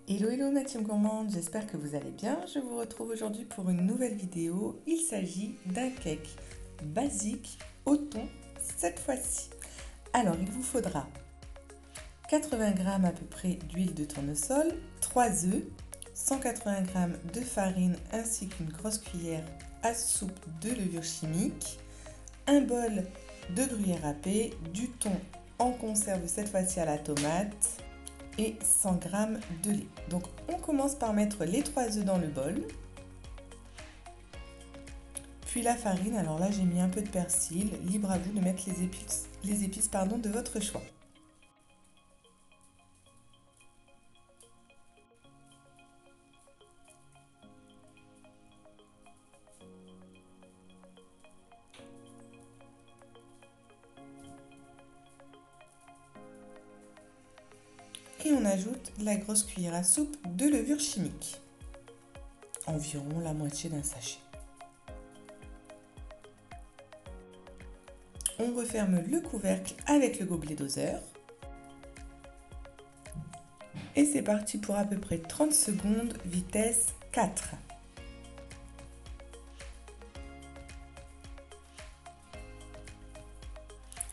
Hello hello ma team gourmande, j'espère que vous allez bien. Je vous retrouve aujourd'hui pour une nouvelle vidéo. Il s'agit d'un cake basique au thon cette fois-ci. Alors il vous faudra 80 g à peu près d'huile de tournesol, 3 œufs, 180 g de farine ainsi qu'une grosse cuillère à soupe de levure chimique, un bol de gruyère râpée, du thon en conserve cette fois-ci à la tomate, et 100 g de lait. Donc on commence par mettre les 3 œufs dans le bol, puis la farine. Alors là j'ai mis un peu de persil, libre à vous de mettre les épices de votre choix. Et on ajoute la grosse cuillère à soupe de levure chimique, environ la moitié d'un sachet. On referme le couvercle avec le gobelet doseur. Et c'est parti pour à peu près 30 secondes, vitesse 4.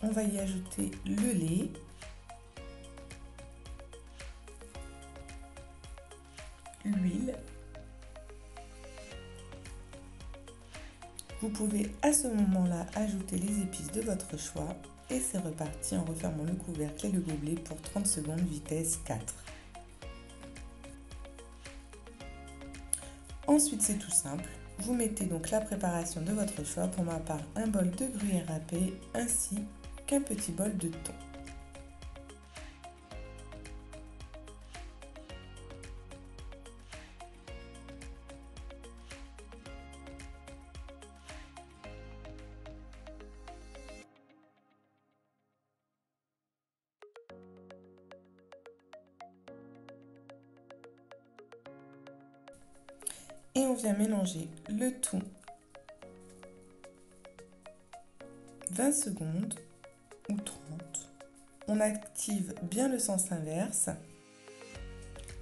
On va y ajouter le lait. L'huile. Vous pouvez à ce moment-là ajouter les épices de votre choix et c'est reparti en refermant le couvercle et le gobelet pour 30 secondes, vitesse 4. Ensuite, c'est tout simple. Vous mettez donc la préparation de votre choix, pour ma part un bol de gruyère râpée ainsi qu'un petit bol de thon. Et on vient mélanger le tout 20 secondes ou 30. On active bien le sens inverse.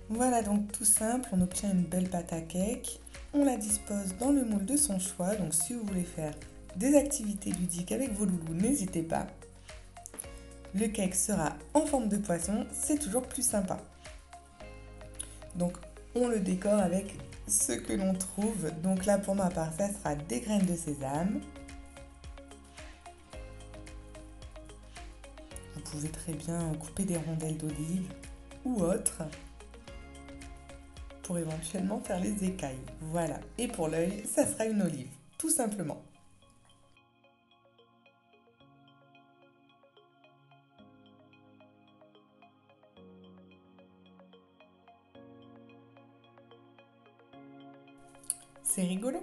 Voilà donc tout simple, on obtient une belle pâte à cake. On la dispose dans le moule de son choix. Donc si vous voulez faire des activités ludiques avec vos loulous, n'hésitez pas. Le cake sera en forme de poisson, c'est toujours plus sympa. Donc on le décore avec ce que l'on trouve. Donc là pour ma part ça sera des graines de sésame. Vous pouvez très bien couper des rondelles d'olive ou autre pour éventuellement faire les écailles. Voilà, et pour l'œil ça sera une olive, tout simplement. C'est rigolo.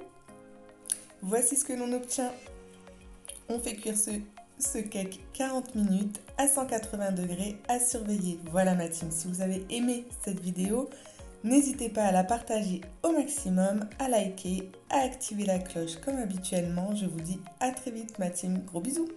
Voici ce que l'on obtient. On fait cuire ce cake 40 minutes à 180 degrés à surveiller. Voilà ma team, si vous avez aimé cette vidéo, n'hésitez pas à la partager au maximum, à liker, à activer la cloche comme habituellement. Je vous dis à très vite ma team, gros bisous.